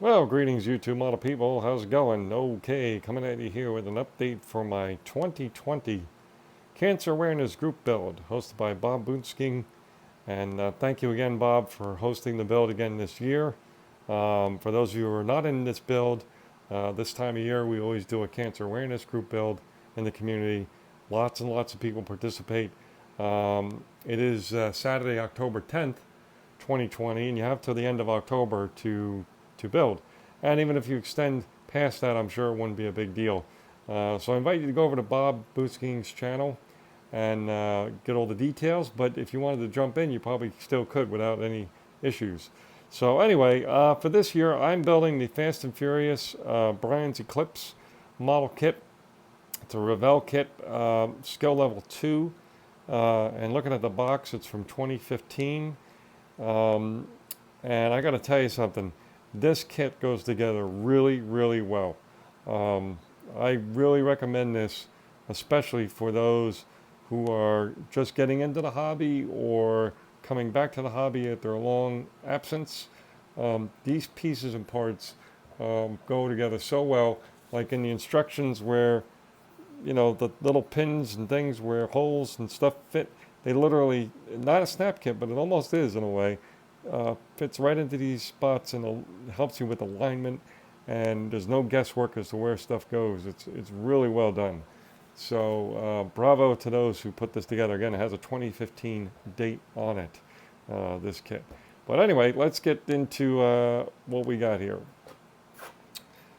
Well, greetings, YouTube model people. How's it going? Okay, coming at you here with an update for my 2020 Cancer Awareness Group build, hosted by Bob Boonsking. And thank you again, Bob, for hosting the build again this year. For those of you who are not in this build, this time of year we always do a Cancer Awareness Group build in the community. Lots and lots of people participate. It is Saturday, October 10th, 2020, and you have till the end of October to build. And even if you extend past that, I'm sure it wouldn't be a big deal. So I invite you to go over to Bob Bootsking's channel and get all the details. But if you wanted to jump in, you probably still could without any issues. So anyway, for this year, I'm building the Fast and Furious Brian's Eclipse model kit. It's a Revell kit, skill level 2. And looking at the box, it's from 2015. And I got to tell you something. This kit goes together really, really well. I really recommend this, especially for those who are just getting into the hobby or coming back to the hobby after a long absence. These pieces and parts go together so well, like in the instructions where, you know, the little pins and things where holes and stuff fit. They literally, not a snap kit, but it almost is in a way. Fits right into these spots and helps you with alignment, and there's no guesswork as to where stuff goes. It's really well done. So bravo to those who put this together. Again, it has a 2015 date on it, this kit. But anyway, let's get into what we got here.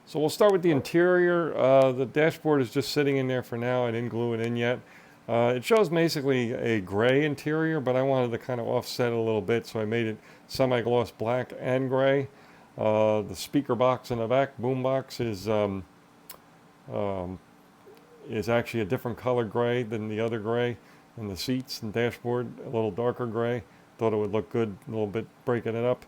So we'll start with the interior. The dashboard is just sitting in there for now. I didn't glue it in yet. It shows basically a gray interior, but I wanted to kind of offset it a little bit, so I made it semi-gloss black and gray. The speaker box in the back, boom box, is actually a different color gray than the other gray. And the seats and dashboard, a little darker gray. Thought it would look good, a little bit breaking it up.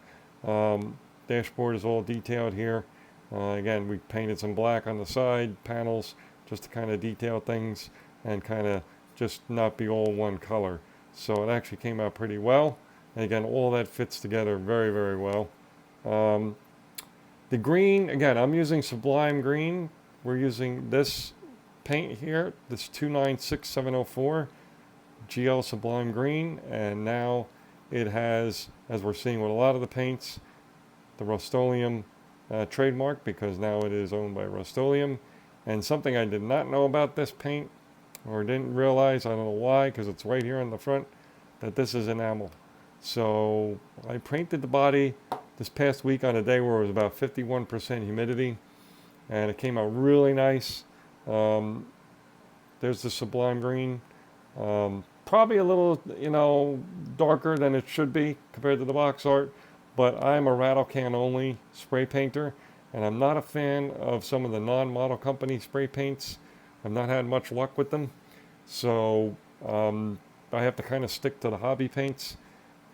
Dashboard is all detailed here. Again, we painted some black on the side panels just to kind of detail things and kind of just not be all one color. So it actually came out pretty well. And again, all that fits together very, very well. The green, again, I'm using Sublime Green. We're using this paint here, this 296704 GL Sublime Green. And now it has, as we're seeing with a lot of the paints, the Rust-Oleum trademark, because now it is owned by Rust-Oleum. And something I did not know about this paint, or didn't realize, I don't know why, because it's right here on the front, that this is enamel. So I painted the body this past week on a day where it was about 51% humidity, and it came out really nice. There's the Sublime Green. Probably a little, you know, darker than it should be compared to the box art, but I'm a rattle can only spray painter, and I'm not a fan of some of the non-model company spray paints. I've not had much luck with them, so I have to kind of stick to the hobby paints,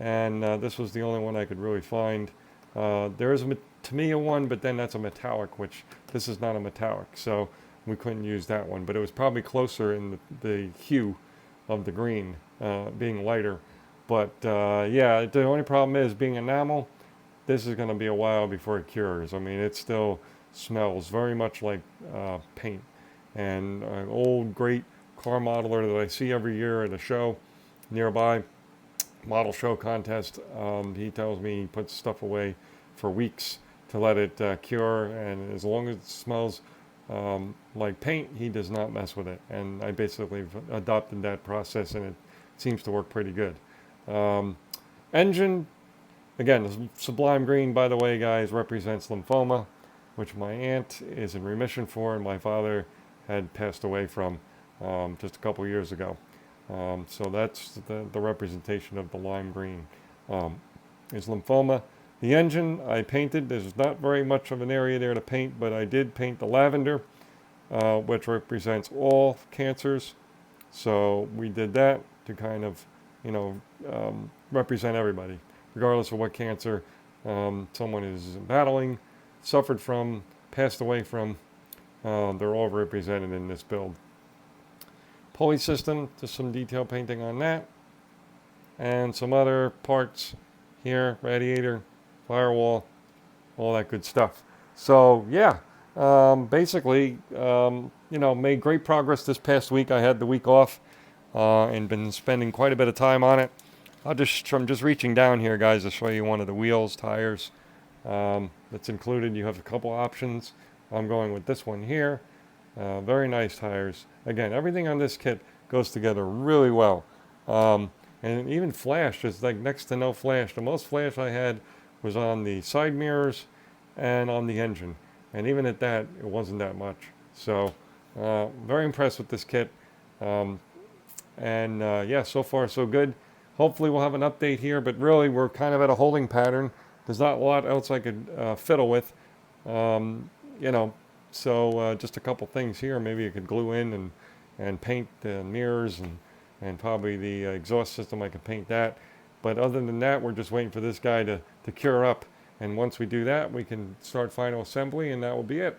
and this was the only one I could really find. There is a Tamiya one, but then that's a metallic, which this is not a metallic, so we couldn't use that one, but it was probably closer in the hue of the green, being lighter. But yeah, the only problem is being enamel, this is going to be a while before it cures. I mean, it still smells very much like paint. And an old great car modeler that I see every year at a show nearby, model show contest, he tells me he puts stuff away for weeks to let it cure, and as long as it smells like paint, he does not mess with it. And I basically adopted that process, and it seems to work pretty good. Engine, again, the Sublime Green, by the way, guys, represents lymphoma, which my aunt is in remission for, and my father had passed away from just a couple years ago. So that's the representation of the lime green, is lymphoma. The engine I painted. There's not very much of an area there to paint, but I did paint the lavender, which represents all cancers. So we did that to kind of, you know, represent everybody, regardless of what cancer someone is battling, suffered from, passed away from. They're all represented in this build. Pulley system, just some detail painting on that. And some other parts here, radiator, firewall, all that good stuff. So yeah, basically, made great progress this past week. I had the week off and been spending quite a bit of time on it. I'm just reaching down here, guys, to show you one of the wheels, tires that's included. You have a couple options. I'm going with this one here. Very nice tires. Again, everything on this kit goes together really well. And even flash is like next to no flash. The most flash I had was on the side mirrors and on the engine. And even at that, it wasn't that much. So, very impressed with this kit. Um, and yeah, so far so good. Hopefully we'll have an update here, but really we're kind of at a holding pattern. There's not a lot else I could fiddle with. Um, you know, so just a couple things here. Maybe you could glue in and paint the mirrors and probably the exhaust system. I could paint that. But other than that, we're just waiting for this guy to cure up. And once we do that, we can start final assembly, and that will be it.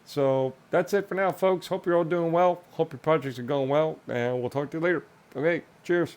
So that's it for now, folks. Hope you're all doing well. Hope your projects are going well, and we'll talk to you later. Okay, cheers.